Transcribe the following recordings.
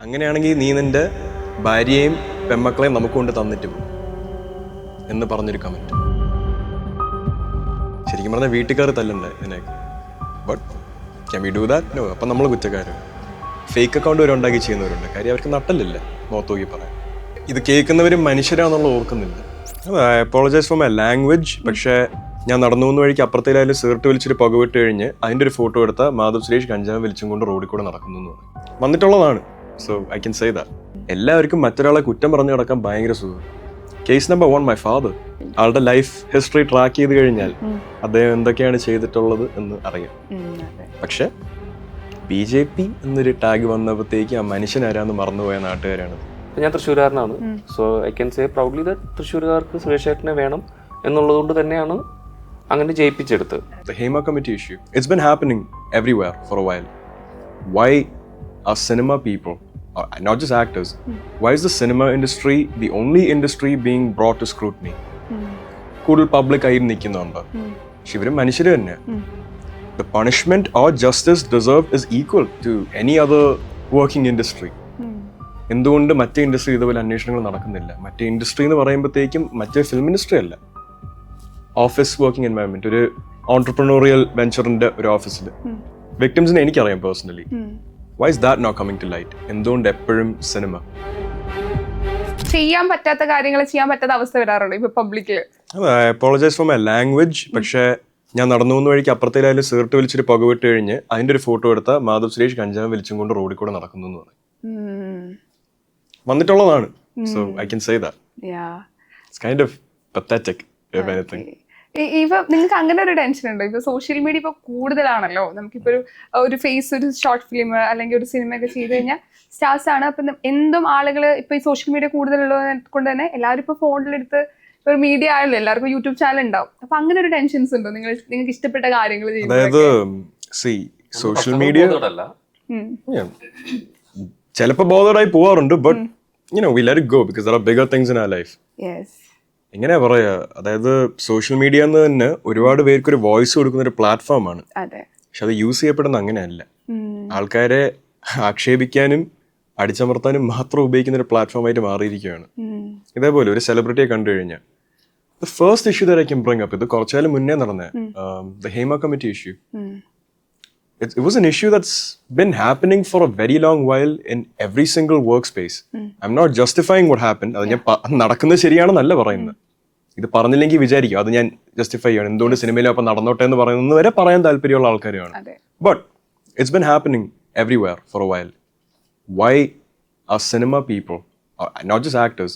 അങ്ങനെയാണെങ്കിൽ നീ നിന്റെ ഭാര്യയെയും പെമ്മക്കളെയും നമുക്ക് കൊണ്ട് തന്നിട്ട് പോകും എന്ന് പറഞ്ഞൊരു കമന്റ്. ശരിക്കും പറഞ്ഞാൽ വീട്ടുകാർ തല്ലണ്ടേ നിനക്ക്, but can we do that? No. അപ്പം നമ്മൾ കുറ്റക്കാരാണ്. ഫേക്ക് അക്കൗണ്ട് വരെ ഉണ്ടാക്കി ചെയ്യുന്നവരുണ്ട്. കാര്യം അവർക്ക് നട്ടലില്ല മുഖത്ത് നോക്കി പറയാൻ. ഇത് കേൾക്കുന്നവരും മനുഷ്യരാണെന്നുള്ള ഓർക്കുന്നില്ല. I apologise for my language. പക്ഷേ ഞാൻ നടന്നു പോകുന്ന വഴിക്ക് അപ്പുറത്തേലായാലും സീർട്ട് വലിച്ചൊരു പുകവിട്ട് കഴിഞ്ഞ് അതിൻ്റെ ഒരു ഫോട്ടോ എടുത്താൽ മാധവ് സുരേഷ് കഞ്ചാവ് വലിച്ചും കൊണ്ട് റോഡിൽ കൂടെ നടക്കുന്നു എന്ന് പറയും. വന്നിട്ടുള്ളതാണ്. So I can say that. എല്ലാവർക്കും മറ്റൊരാളെ കുറ്റം പറഞ്ഞു കിടക്കാൻ ഭയങ്കര സുഖം. Case number 1 my father. ആളുടെ ലൈഫ് ഹിസ്റ്ററി ട്രാക്ക് ചെയ്ത് കഴിഞ്ഞാൽ അദ്ദേഹം എന്തൊക്കെയാണ് ചെയ്തിട്ടുള്ളത് എന്ന് അറിയാം. പക്ഷെ BJP എന്നൊരു ടാഗ് വന്നപ്പോഴത്തേക്ക് ആ മനുഷ്യൻ ആരാന്ന് മറന്നുപോയ നാട്ടുകാരാണ്. ഞാൻ തൃശ്ശൂരുകാരനാണ്. So I can say proudly that തൃശ്ശൂരുകാർക്ക് സുരേഷ് ഏട്ടനെ വേണം എന്നുള്ളതുകൊണ്ട് തന്നെയാണ് അങ്ങനെ ജയിപ്പിച്ചെടുത്തത്. The Hema Committee issue. It's been happening everywhere for a while. Why are cinema people, or not just actors, why is the cinema industry the only industry being brought to scrutiny? കൂടുതൽ public ആയി നിൽക്കുന്നുണ്ട്. പക്ഷെ ഇവരും മനുഷ്യർ തന്നെ. The punishment or justice deserved is equal to any other working industry. എന്തുകൊണ്ട് മറ്റേ industry ഇതുപോലെ അന്വേഷണങ്ങൾ നടക്കുന്നില്ല? മറ്റേ ഇൻഡസ്ട്രി എന്ന് പറയുമ്പോഴത്തേക്കും മറ്റേ ഫിലിം ഇൻഡസ്ട്രി അല്ല, ഓഫീസ് വർക്കിംഗ് എൻവയൺമെന്റ്, ഒരു ഓൺടർപ്രണോറിയൽ വെഞ്ചറിന്റെ ഒരു ഓഫീസിൽ വിക്ടിംസിനെ എനിക്കറിയാം personally. Why is that not coming to light? എന്തുകൊണ്ട് എപ്പോഴും സിനിമ? ചെയ്യാൻ പറ്റാത്ത കാര്യങ്ങൾ ചെയ്യാൻ പറ്റാത്ത അവസ്ഥ വരാറുണ്ട് ഇപ്പൊ പബ്ലിക്കില്. I apologise for my language. പക്ഷേ ഞാൻ നടന്നു പോകുന്ന വഴിക്ക് അപ്പുറത്തേലായാലും സീർട്ട് വലിച്ചൊരു പുകവിട്ട് കഴിഞ്ഞ് അതിന്റെ ഒരു ഫോട്ടോ എടുത്താൽ മാധവ് സുരേഷ് കഞ്ചാവ് വലിച്ചും കൊണ്ട് റോഡിൽ കൂടെ നടക്കുന്നു എന്ന് പറയും. വന്നിട്ടുള്ളതാണ്. So I can say that. It's kind of pathetic if anything. ഇപ്പൊ നിങ്ങൾക്ക് അങ്ങനെ ഒരു ടെൻഷൻ ഉണ്ടോ? ഇപ്പൊ സോഷ്യൽ മീഡിയ ഇപ്പൊ കൂടുതലാണല്ലോ. നമുക്കിപ്പോ ഒരു ഫേസ്, ഒരു ഷോർട്ട് ഫിലിം അല്ലെങ്കിൽ ഒരു സിനിമ ഒക്കെ ചെയ്ത് കഴിഞ്ഞാൽ സ്റ്റാർസ് ആണ്. അപ്പൊ എന്തും ആളുകൾ ഇപ്പൊ ഈ സോഷ്യൽ മീഡിയ കൂടുതലുള്ളത് കൊണ്ട് തന്നെ എല്ലാവരും ഇപ്പൊ ഫോണിലെടുത്ത് ഒരു മീഡിയ ആയല്ലോ, എല്ലാവർക്കും യൂട്യൂബ് ചാനൽ ഉണ്ടാവും. അപ്പൊ അങ്ങനെ ഒരു ടെൻഷൻസ് ഉണ്ടോ നിങ്ങൾക്ക് ഇഷ്ടപ്പെട്ട കാര്യങ്ങൾ ചെയ്യുന്നത്? അതായത് സോഷ്യൽ മീഡിയ ചിലപ്പോ ബോധറായി പോവാറുണ്ട്, but we let it go because there are bigger things in our life. എങ്ങനെയാ പറയാ, അതായത് സോഷ്യൽ മീഡിയ എന്ന് തന്നെ ഒരുപാട് പേർക്ക് ഒരു വോയിസ് കൊടുക്കുന്ന ഒരു പ്ലാറ്റ്ഫോമാണ്. പക്ഷെ അത് യൂസ് ചെയ്യപ്പെടുന്ന അങ്ങനെയല്ല. ആൾക്കാരെ ആക്ഷേപിക്കാനും അടിച്ചമർത്താനും മാത്രം ഉപയോഗിക്കുന്ന ഒരു പ്ലാറ്റ്ഫോമായിട്ട് മാറിയിരിക്കുകയാണ്. ഇതേപോലെ ഒരു സെലിബ്രിറ്റിയെ കണ്ടു കഴിഞ്ഞാൽ the first issue that I can bring up, ഇത് കുറച്ചാലും മുന്നേ നടന്ന the Hema Committee issue. It was an issue that's been happening for a very long while in every single workspace. I'm not justifying what happened. അത് ഞാൻ നടക്കുന്നത് ശരിയാണെന്നല്ല പറയുന്നത്. ഇത് പറഞ്ഞില്ലെങ്കിൽ വിചാരിക്കും അത് ഞാൻ ജസ്റ്റിഫൈ ചെയ്യണം, എന്തുകൊണ്ട് സിനിമയിലും അപ്പം നടന്നോട്ടെ എന്ന് പറയുന്നത് വരെ പറയാൻ താല്പര്യമുള്ള ആൾക്കാരാണ്. But it's been happening everywhere for a while. Why are cinema people, not just actors,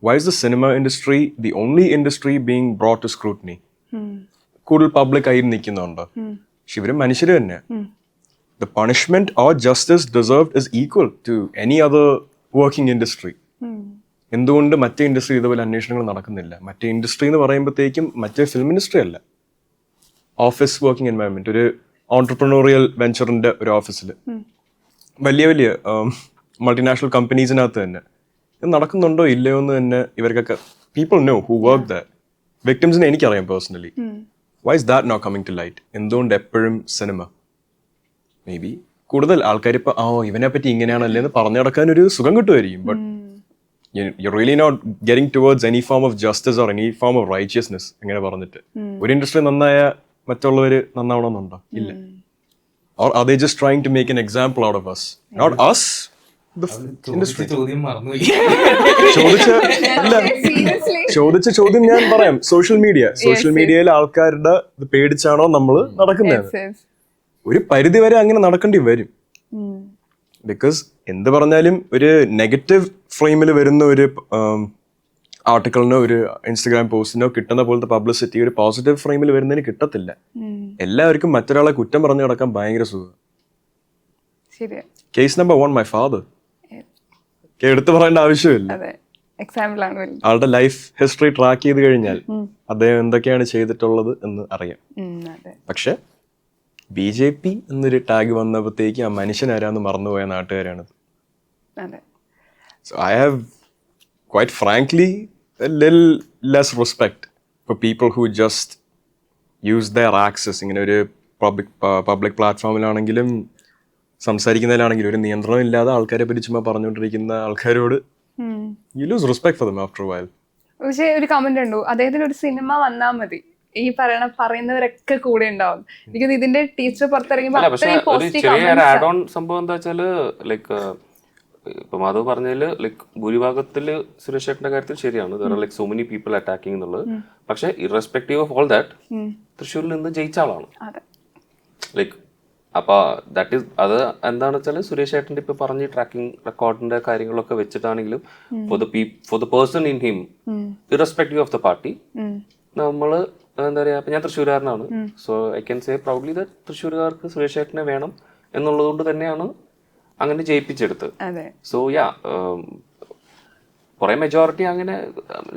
why is the cinema industry the only industry being brought to scrutiny? കൂടുതൽ പബ്ലിക് ആയി നിൽക്കുന്നുണ്ട്. പക്ഷെ ഇവരും മനുഷ്യർ തന്നെ. The punishment or justice deserved is equal to any other working industry. എന്തുകൊണ്ട് മറ്റേ industry ഇതുപോലെ അന്വേഷണങ്ങൾ നടക്കുന്നില്ല? മറ്റേ ഇൻഡസ്ട്രി എന്ന് പറയുമ്പോഴത്തേക്കും മറ്റേ ഫിലിം ഇൻഡസ്ട്രി അല്ല, ഓഫീസ് വർക്കിംഗ് എൻവയൺമെന്റ്, ഒരു ഓൺടർപ്രണോറിയൽ വെഞ്ചറിന്റെ ഒരു ഓഫീസിൽ വലിയ വലിയ മൾട്ടിനാഷണൽ കമ്പനീസിനകത്ത് തന്നെ ഇത് നടക്കുന്നുണ്ടോ ഇല്ലയോ എന്ന് തന്നെ ഇവർക്കൊക്കെ people know who work that. വിക്ടിംസിനെ എനിക്കറിയാം personally. Why is that not coming to light? എന്തുകൊണ്ട് എപ്പോഴും സിനിമ? മേ ബി കൂടുതൽ ആൾക്കാർ ഇപ്പൊ ഇവനെ പറ്റി ഇങ്ങനെയാണല്ലേ എന്ന് പറഞ്ഞു നടക്കാൻ ഒരു സുഖം കിട്ടുമായിരിക്കും. But you're really not getting towards any form of justice or any form of righteousness. അങ്ങനെ പറഞ്ഞിട്ട് ഒരു ഇൻഡസ്ട്രി നന്നായ മറ്റുള്ളവര് നന്നാവണമെന്നുണ്ടോ? ഇല്ല. Or are they just trying to make an example out of us? Not us, the industry. ചോദിച്ച ചോദ്യം ഞാൻ പറയാം. Social മീഡിയയിൽ ആൾക്കാരുടെ പേടിച്ചാണോ നമ്മൾ നടക്കുന്നത്? ഒരു പരിധി വരെ അങ്ങനെ നടക്കേണ്ടി വരും. ബിക്കോസ് എന്ത് പറഞ്ഞാലും ഒരു നെഗറ്റീവ് ഫ്രെയിമിൽ വരുന്ന ഒരു ആർട്ടിക്കിളിനോ ഒരു ഇൻസ്റ്റഗ്രാം പോസ്റ്റിനോ കിട്ടുന്ന പോലത്തെ പബ്ലിസിറ്റി ഒരു പോസിറ്റീവ് ഫ്രെയിമിൽ വരുന്നതിന് കിട്ടത്തില്ല. എല്ലാവർക്കും മറ്റൊരാളെ കുറ്റം പറഞ്ഞു നടക്കാൻ ഭയങ്കര സുഖം. Case number 1 my father. എടുത്തു പറയേണ്ട ആവശ്യമില്ല. ആളുടെ ലൈഫ് ഹിസ്റ്ററി ട്രാക്ക് ചെയ്ത് കഴിഞ്ഞാൽ അദ്ദേഹം എന്തൊക്കെയാണ് ചെയ്തിട്ടുള്ളത് എന്ന് അറിയാം. പക്ഷെ BJP എന്നൊരു ടാഗ് വന്നപ്പോഴത്തേക്ക് ആ മനുഷ്യൻ ആരാന്ന് മറന്നുപോയ നാട്ടുകാരാണ്. So I have quite frankly a little less respect for people who just use their access. ഇങ്ങനെ ഒരു പബ്ലിക് പ്ലാറ്റ്ഫോമിലാണെങ്കിലും സംസാരിക്കുന്നതിലാണെങ്കിലും ഒരു നിയന്ത്രണം ഇല്ലാതെ ആൾക്കാരെ പറ്റി ചുമ്മാ പറഞ്ഞുകൊണ്ടിരിക്കുന്ന ആൾക്കാരോട് you lose respect for them after A while. പക്ഷേ ഒരു കമന്റ് ഉണ്ടോ, അദ്ദേഹത്തിന് ഒരു സിനിമ വന്നാൽ മതി ഈ പറയുന്നവരൊക്കെ കൂടെ ഉണ്ടാവും. എനിക്ക് ഇതിന്റെ ടീച്ചർ പുറത്തിറങ്ങിയപ്പോൾ അത്രയും പോസിറ്റീവ് ആഡ് ഓൺ സംഭവം എന്താ വെച്ചാല് ലൈക്ക് ഇപ്പൊ മാധവ് പറഞ്ഞതില് ലൈക്ക് ഭൂരിഭാഗത്തില് സുരേഷ് ചേട്ടന്റെ കാര്യത്തിൽ ശരിയാണ്. Like so many people attacking എന്നുള്ളത്. പക്ഷെ ഇറസ്പെക്ടീവ് ഓഫ് ഓൾ ദാറ്റ് തൃശ്ശൂരിൽ നിന്ന് ജയിച്ച ആളാണ്. ലൈക്ക് അപ്പൊ ദാറ്റ് ഈസ് അത് എന്താണെന്ന് വെച്ചാൽ സുരേഷ് ചേട്ടന്റെ ഇപ്പൊ പറഞ്ഞ ട്രാക്കിംഗ് റെക്കോർഡിന്റെ കാര്യങ്ങളൊക്കെ വെച്ചിട്ടാണെങ്കിലും for the person in him irrespective of the party നമ്മള് എന്താ പറയാ, ഞാൻ തൃശ്ശൂരുകാരനാണ്. So I can say proudly that തൃശ്ശൂരുകാർക്ക് സുരേഷ് ചേട്ടനെ വേണം എന്നുള്ളത് കൊണ്ട് തന്നെയാണ് അങ്ങനെ ജയിപ്പിച്ചെടുത്ത്. സോ യാ കുറെ മെജോറിറ്റി അങ്ങനെ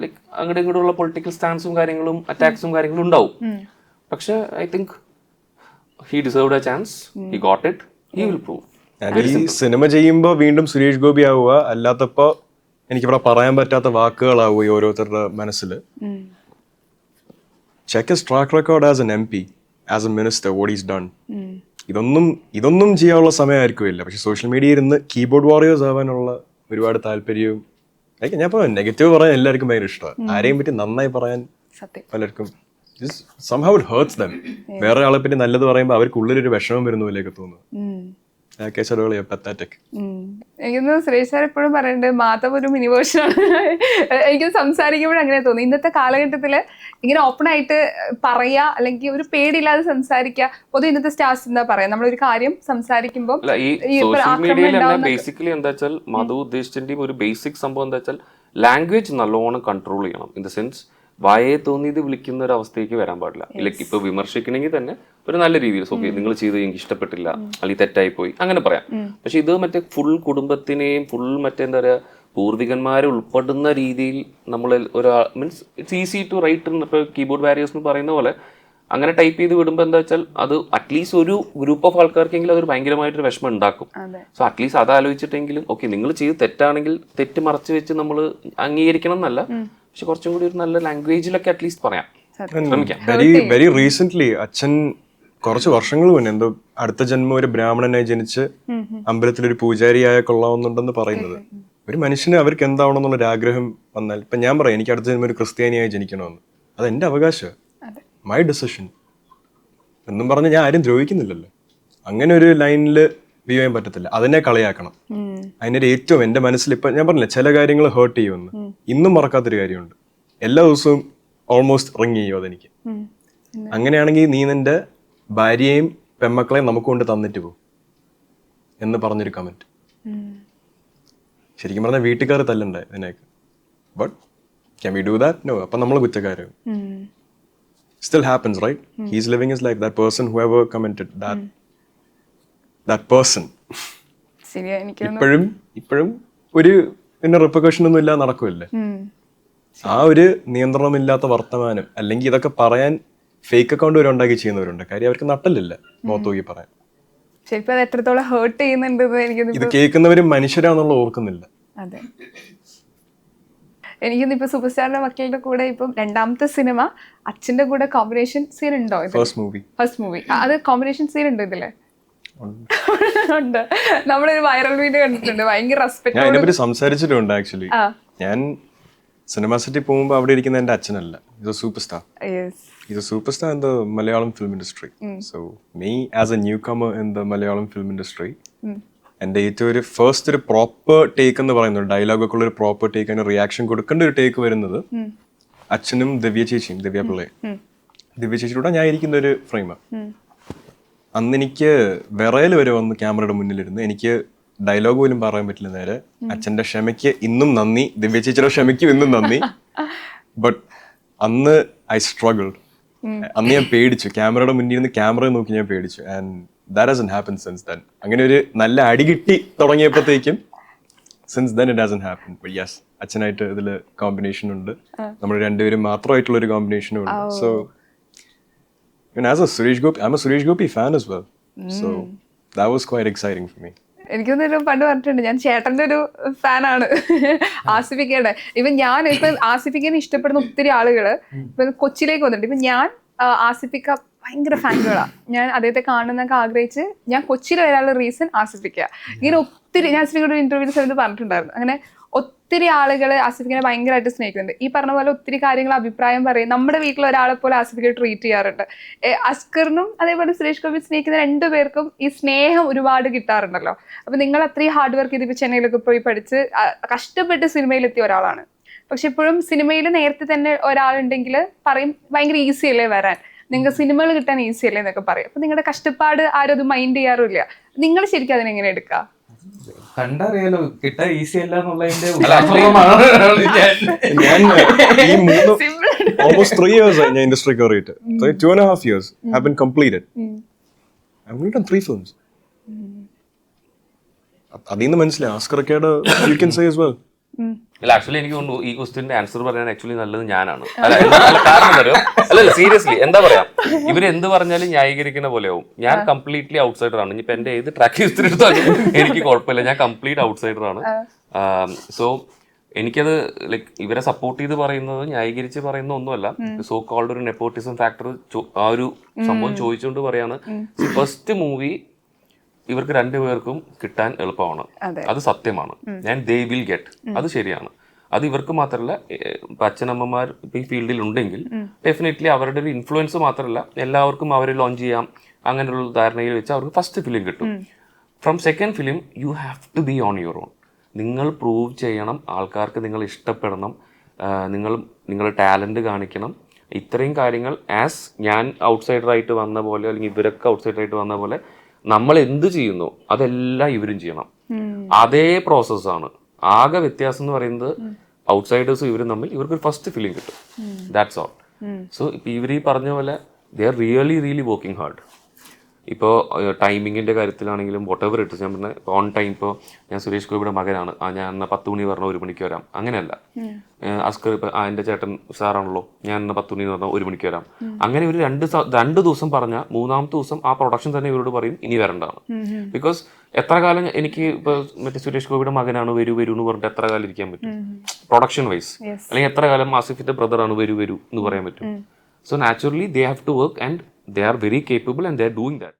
ലൈക്ക് അങ്ങോട്ടും ഇങ്ങോട്ടുള്ള പൊളിറ്റിക്കൽ സ്റ്റാൻസും കാര്യങ്ങളും അറ്റാക്സും കാര്യങ്ങളും ഉണ്ടാവും. പക്ഷെ I think he deserved a chance, he got it, he will prove. ഈ സിനിമ ചെയ്യുമ്പോൾ വീണ്ടും സുരേഷ് ഗോപി ആവുക, അല്ലാത്തപ്പോ എനിക്കിവിടെ പറയാൻ പറ്റാത്ത വാക്കുകളാവുക ഈ ഓരോരുത്തരുടെ മനസ്സിൽ. Check his track record as an MP, as A minister, what is done. ഇതൊന്നും ചെയ്യാനുള്ള സമയമായിരിക്കുമില്ല. പക്ഷെ സോഷ്യൽ മീഡിയയിൽ ഇരുന്ന് കീബോർഡ് വാറിയേഴ്സ് ആവാനുള്ള ഒരുപാട് താല്പര്യവും. ഞാൻ ഇപ്പോൾ നെഗറ്റീവ് പറയാൻ എല്ലാവർക്കും ഭയങ്കര ഇഷ്ടമാണ്. ആരെയും പറ്റി നന്നായി പറയാൻ പലർക്കും somehow it hurts them. വേറെ ആളെ പറ്റി നല്ലത് പറയുമ്പോൾ അവർക്ക് ഉള്ളിലൊരു വിഷമം വരുന്ന പോലെയൊക്കെ തോന്നുന്നു. എനിക്കൊന്ന് സുരേഷ് സാർ എപ്പോഴും പറയുന്നുണ്ട് മാധവ് ഒരു മിനി വേർഷനാണ്. എനിക്ക് സംസാരിക്കുമ്പോഴും അങ്ങനെ തോന്നി. ഇന്നത്തെ കാലഘട്ടത്തില് ഇങ്ങനെ ഓപ്പൺ ആയിട്ട് പറയാ, അല്ലെങ്കിൽ ഒരു പേടിയില്ലാതെ സംസാരിക്കുക. പൊതുവെ ഇന്നത്തെ സ്റ്റാർസ് എന്താ പറയാ, നമ്മളൊരു കാര്യം സംസാരിക്കുമ്പോൾ ബേസിക്കലി എന്താ വെച്ചാൽ മധു ഉദ്ദേശിച്ചിന്റെ ഒരു ബേസിക് സംഭവം എന്താ വെച്ചാൽ ലാംഗ്വേജ് നല്ലോണം കൺട്രോൾ ചെയ്യണം. ഇൻ ദ സെൻസ് വായെ തോന്നിയത് വിളിക്കുന്ന ഒരു അവസ്ഥയ്ക്ക് വരാൻ പാടില്ല. ലൈക്ക് ഇപ്പൊ വിമർശിക്കണമെങ്കിൽ തന്നെ ഒരു നല്ല രീതിയിൽ ഓക്കെ നിങ്ങൾ ചെയ്ത് എനിക്ക് ഇഷ്ടപ്പെട്ടില്ല അല്ലെങ്കിൽ തെറ്റായി പോയി അങ്ങനെ പറയാം. പക്ഷെ ഇത് മറ്റേ ഫുൾ കുടുംബത്തിനെയും ഫുൾ മറ്റേ എന്താ പറയാ പൂർവികന്മാരെ ഉൾപ്പെടുന്ന രീതിയിൽ നമ്മൾ ഒരാൾ means it's easy to write. ഇപ്പൊ കീബോർഡ് വാരിയേഴ്സ് എന്ന് പറയുന്ന പോലെ അങ്ങനെ ടൈപ്പ് ചെയ്ത് വിടുമ്പോൾ എന്താ വെച്ചാൽ അത് അറ്റ്ലീസ്റ്റ് ഒരു ഗ്രൂപ്പ് ഓഫ് ആൾക്കാർക്കെങ്കിലും അതൊരു ഭയങ്കരമായിട്ടൊരു വിഷമം ഉണ്ടാക്കും. സോ അറ്റ്ലീസ്റ്റ് അത് ആലോചിച്ചിട്ടെങ്കിലും ഓക്കെ നിങ്ങൾ ചെയ്ത് തെറ്റാണെങ്കിൽ തെറ്റ് മറച്ചു വെച്ച് നമ്മൾ അംഗീകരിക്കണം എന്നല്ല, പക്ഷെ കുറച്ചും കൂടി ഒരു നല്ല ലാംഗ്വേജിലൊക്കെ അറ്റ്ലീസ്റ്റ് പറയാം, ശ്രമിക്കാം. വെരി റീസെന്റ് അച്ഛൻ കുറച്ച് വർഷങ്ങൾ മുന്നേ എന്തോ അടുത്ത ജന്മം ഒരു ബ്രാഹ്മണനായി ജനിച്ച് അമ്പലത്തിലൊരു പൂജാരിയായ കൊള്ളാവുന്നുണ്ടെന്ന് പറയുന്നത്. ഒരു മനുഷ്യന് അവർക്ക് എന്താവണമെന്നുള്ളൊരു ആഗ്രഹം വന്നാൽ ഇപ്പൊ ഞാൻ പറയാം എനിക്ക് അടുത്ത ജന്മം ഒരു ക്രിസ്ത്യാനിയായി ജനിക്കണമെന്ന്, അത് എന്റെ അവകാശം, മൈ ഡിസിഷൻ എന്നും പറഞ്ഞ് ഞാൻ ആരും ദ്രോഹിക്കുന്നില്ലല്ലോ. അങ്ങനെ ഒരു ലൈനിൽ വ്യൂ ചെയ്യാൻ പറ്റത്തില്ല. അതിനെ കളിയാക്കണം. അതിനൊരു ഏറ്റവും എന്റെ മനസ്സിൽ ഇപ്പൊ ഞാൻ പറഞ്ഞില്ല ചില കാര്യങ്ങൾ ഹേർട്ട് ചെയ്യുമെന്ന്, ഇന്നും മറക്കാത്തൊരു കാര്യമുണ്ട്. എല്ലാ ദിവസവും ഓൾമോസ്റ്റ് റിങ് ചെയ്യും അതെനിക്ക്. അങ്ങനെയാണെങ്കിൽ നീ നിന്റെ ഭാര്യയെയും പെമ്മക്കളെയും നമുക്ക് കൊണ്ട് തന്നിട്ട് പോകും എന്ന് പറഞ്ഞൊരു കമന്റ്. ശരിക്കും പറഞ്ഞാൽ വീട്ടുകാർ തല്ലണ്ടേ ഇതിനൊക്കെ. But can we do that? No. അപ്പൊ നമ്മൾ കുറ്റക്കാരാകും. Still happens, right? He's living his life. That person, whoever commented, that person. ഇപ്പോഴും ഒരു പിന്നെ റിപ്പർക്കഷൻ ഒന്നും ഇല്ലാതെ നടക്കുമല്ലേ. ആ ഒരു നിയന്ത്രണമില്ലാത്ത വർത്തമാനം, അല്ലെങ്കിൽ ഇതൊക്കെ പറയാൻ ഫേക്ക് അക്കൗണ്ട് വരെ ഉണ്ടാക്കി ചെയ്യുന്നവരുണ്ട്. കാര്യം അവർക്ക് നട്ടലില്ല മുഖത്ത് നോക്കി പറയാൻ. എത്രത്തോളം ഹേർട്ട് ചെയ്യുന്നുണ്ട് ഇത് കേൾക്കുന്നവരും മനുഷ്യരാന്നുള്ള ഓർക്കുന്നില്ല. അതെ, എനിക്കൊന്നും ഇപ്പൊ സൂപ്പർ സ്റ്റാറിന്റെ മക്കളുടെ കൂടെ ഇപ്പം രണ്ടാമത്തെ സിനിമ അച്ഛന്റെ കൂടെ കോമ്പിനേഷൻ സീൻ ഉണ്ടോ? ഫസ്റ്റ് മൂവി അത് കോമ്പിനേഷൻ സീൻ ഉണ്ടോ ഇതില്? ഉണ്ട്. നമ്മളൊരു വൈറൽ വീഡിയോ കണ്ടിട്ടുണ്ട്. ഭയങ്കര റെസ്പെക്ട് സംസാരിച്ചിട്ടുണ്ട്. ആക്ച്വലി ഞാൻ സിനിമ സിറ്റി പോകുമ്പോൾ അവിടെ ഇരിക്കുന്ന എന്റെ അച്ഛനല്ല, ഇത് super star. He's a superstar in the Malayalam film industry. So me as a newcomer in the Malayalam film industry, എൻ്റെ ഏറ്റവും ഒരു ഫസ്റ്റ് ഒരു പ്രോപ്പർ ടേക്ക് എന്ന് പറയുന്നത് ഡയലോഗൊക്കെ ഉള്ള ഒരു പ്രോപ്പർ ടേക്ക്, അതിന് റിയാക്ഷൻ കൊടുക്കേണ്ട ഒരു ടേക്ക് വരുന്നത് അച്ഛനും ദിവ്യ പിള്ളയും. ദിവ്യ ചേച്ചിയുടെ ഞാൻ ഇരിക്കുന്ന ഒരു ഫ്രെയിമാണ്. അന്ന് എനിക്ക് വിറയൽ വരെ വന്ന് ക്യാമറയുടെ മുന്നിലിരുന്ന് എനിക്ക് ഡയലോഗ് പോലും പറയാൻ പറ്റില്ല. നേരെ അച്ഛൻ്റെ ക്ഷമയ്ക്ക് ഇന്നും നന്ദി, ദിവ്യ ചേച്ചിയുടെ ക്ഷമയ്ക്കും ഇന്നും നന്ദി. ബട്ട് അന്ന് ഐ സ്ട്രഗിൾഡ്. അന്ന് ഞാൻ പേടിച്ചു. ക്യാമറയുടെ മുന്നിൽ നിന്ന് ക്യാമറ നോക്കി ഞാൻ പേടിച്ചു. And that hasn't happened since then. അങ്ങനെ ഒരു നല്ല അടി കിട്ടി തുടങ്ങിയപ്പോഴത്തേക്കും since then it hasn't happened. But yes, അച്ഛനായിട്ട് ഇതിൽ കോമ്പിനേഷൻ ഉണ്ട്. നമ്മൾ രണ്ടുപേരും മാത്രമായിട്ടുള്ള ഒരു കോമ്പിനേഷനും ഉണ്ട്. So as a Suresh Gopi, I'm a Suresh Gopi fan as well. So that was quite exciting for me. എനിക്കൊന്നൊരു പണ്ട് പറഞ്ഞിട്ടുണ്ട്, ഞാൻ ചേട്ടന്റെ ഒരു ഫാനാണ് ആസിഫിക്കയുടെ. ഇപ്പൊ ആസിഫിക്കനെ ഇഷ്ടപ്പെടുന്ന ഒത്തിരി ആളുകള് ഇപ്പൊ കൊച്ചിയിലേക്ക് വന്നിട്ടുണ്ട്. ഇപ്പൊ ഞാൻ ആസിഫിക്ക ഭയങ്കര ഫാൻകളാണ്. ഞാൻ അദ്ദേഹത്തെ കാണുന്നൊക്കെ ആഗ്രഹിച്ച് ഞാൻ കൊച്ചിയിൽ വരാനുള്ള റീസൺ ആസിഫിക്ക. ഇങ്ങനെ ഒത്തിരി ഞാൻ ആസിഫിക്കയുടെ ഒരു ഇന്റർവ്യൂ സമയത്ത് പറഞ്ഞിട്ടുണ്ടായിരുന്നു. അങ്ങനെ ഒത്തിരി ആളുകൾ ആസിഫിക്കിനെ ഭയങ്കരമായിട്ട് സ്നേഹിക്കുന്നുണ്ട്. ഈ പറഞ്ഞ പോലെ ഒത്തിരി കാര്യങ്ങൾ അഭിപ്രായം പറയും. നമ്മുടെ വീട്ടിൽ ഒരാളെ പോലെ ആസിഫിക്കെ ട്രീറ്റ് ചെയ്യാറുണ്ട്. അസ്കറിനും അതേപോലെ സുരേഷ് ഗോപി സ്നേഹിക്കുന്ന രണ്ടുപേർക്കും ഈ സ്നേഹം ഒരുപാട് കിട്ടാറുണ്ടല്ലോ. അപ്പൊ നിങ്ങൾ അത്രയും ഹാർഡ് വർക്ക് ചെയ്ത് ചെന്നൈയിലൊക്കെ പോയി പഠിച്ച് കഷ്ടപ്പെട്ട് സിനിമയിലെത്തിയ ഒരാളാണ്. പക്ഷെ ഇപ്പോഴും സിനിമയിൽ നേരത്തെ തന്നെ ഒരാളുണ്ടെങ്കിൽ പറയും ഭയങ്കര ഈസി അല്ലേ വരാൻ, നിങ്ങൾക്ക് സിനിമകൾ കിട്ടാൻ ഈസി അല്ലേ എന്നൊക്കെ പറയും. അപ്പൊ നിങ്ങളുടെ കഷ്ടപ്പാട് ആരും അത് മൈൻഡ് ചെയ്യാറില്ല. നിങ്ങൾ ശരിക്കും അതിനെങ്ങനെ എടുക്കുക? കണ്ടറിയാലോ കിട്ടാൻ ഈസി അല്ല എന്നുള്ളതിന്റെ ഞാൻ ഈ almost 3 years ആയി ഞാൻ ഇൻഡസ്ട്രി കയറിയിട്ട്. 2.5 years have been completed. I've written 3 films. അതിൽ നിന്ന് മനസ്സിലായി ആസ്കറൊക്കെയുടെ you can say as well. അല്ല ആക്ച്വലി എനിക്ക് തോന്നുന്നു ഈ ക്വസ്റ്റിന്റെ ആൻസർ പറയാൻ ആക്ച്വലി നല്ലത് ഞാനാണ്. കാരണം തരും അല്ലല്ല സീരിയസ്ലി എന്താ പറയാ, ഇവരെന്ത് പറഞ്ഞാലും ന്യായീകരിക്കുന്ന പോലെയാവും. ഞാൻ കംപ്ലീറ്റ്ലി ഔട്ട്സൈഡർ ആണ്. ഇനിയിപ്പോ എന്റെ ഏത് ട്രാക്ക് ഹിസ്റ്ററി എടുത്താലും എനിക്ക് കുഴപ്പമില്ല, ഞാൻ കംപ്ലീറ്റ് ഔട്ട്സൈഡർ ആണ്. സോ എനിക്കത് ലൈക്ക് ഇവരെ സപ്പോർട്ട് ചെയ്ത് പറയുന്നത് ന്യായീകരിച്ച് പറയുന്ന ഒന്നുമല്ല. സോ കോൾഡ് ഒരു നെപ്പോട്ടിസം ഫാക്ടർ ആ ഒരു സംഭവം ചോദിച്ചുകൊണ്ട് പറയാണ്. ഫസ്റ്റ് മൂവി ഇവർക്ക് രണ്ടുപേർക്കും കിട്ടാൻ എളുപ്പമാണ്, അത് സത്യമാണ്. ഞാൻ ദേ വിൽ ഗെറ്റ്, അത് ശരിയാണ്. അത് ഇവർക്ക് മാത്രമല്ല, ഇപ്പൊ അച്ഛനമ്മമാർ ഇപ്പൊ ഈ ഫീൽഡിൽ ഉണ്ടെങ്കിൽ ഡെഫിനറ്റ്ലി അവരുടെ ഒരു ഇൻഫ്ലുവൻസ് മാത്രമല്ല എല്ലാവർക്കും അവരെ ലോഞ്ച് ചെയ്യാം അങ്ങനെയുള്ള ധാരണയിൽ വെച്ച് അവർക്ക് ഫസ്റ്റ് ഫിലിം കിട്ടും. From second film you have to be on your own. നിങ്ങൾ പ്രൂവ് ചെയ്യണം, ആൾക്കാർക്ക് നിങ്ങൾ ഇഷ്ടപ്പെടണം, നിങ്ങൾ ടാലന്റ് കാണിക്കണം. ഇത്രയും കാര്യങ്ങൾ ആസ് ഞാൻ ഔട്ട്സൈഡറായിട്ട് വന്ന പോലെ അല്ലെങ്കിൽ ഇവരൊക്കെ ഔട്ട്സൈഡറായിട്ട് വന്ന പോലെ നമ്മൾ എന്ത് ചെയ്യുന്നു അതെല്ലാം ഇവരും ചെയ്യണം. അതേ പ്രോസസ്സാണ്. ആകെ വ്യത്യാസം എന്ന് പറയുന്നത് ഔട്ട്സൈഡേഴ്സും ഇവരും തമ്മിൽ ഇവർക്ക് ഫസ്റ്റ് ഫിലിം കിട്ടും, ദാറ്റ്സ് ഓൾ. സോ ഇപ്പൊ ഇവർ ഈ പറഞ്ഞ പോലെ they are really working hard. ഇപ്പോൾ ടൈമിങ്ങിന്റെ കാര്യത്തിലാണെങ്കിലും വോട്ട് എവർ ഇട്ട് ഞാൻ പറഞ്ഞ ഓൺ ടൈം. ഇപ്പോൾ ഞാൻ സുരേഷ് ഗോപിയുടെ മകനാണ്, ഞാൻ എന്നാൽ 10 മണി പറഞ്ഞാൽ 1 മണിക്ക് വരാം, അങ്ങനെയല്ല. അസ്കർ ഇപ്പൊ എൻ്റെ ചേട്ടൻ സാറാണല്ലോ, ഞാൻ എന്നാൽ 10 മണി പറഞ്ഞാൽ 1 മണിക്ക് വരാം. അങ്ങനെ ഒരു 2 ദിവസം പറഞ്ഞാൽ 3-ാമത്തെ ദിവസം ആ പ്രൊഡക്ഷൻ തന്നെ ഇവരോട് പറയും ഇനി വരണ്ടാണ്. ബിക്കോസ് എത്ര കാലം എനിക്ക് ഇപ്പൊ മറ്റേ സുരേഷ് ഗോപിയുടെ മകനാണ് വരൂ എന്ന് പറഞ്ഞിട്ട് എത്ര കാലം ഇരിക്കാൻ പറ്റും പ്രൊഡക്ഷൻ വൈസ്? അല്ലെങ്കിൽ എത്ര കാലം ആസിഫിന്റെ ബ്രദറാണ് വരൂ എന്ന് പറയാൻ പറ്റും? So naturally they have to work and they are very capable and they are doing that.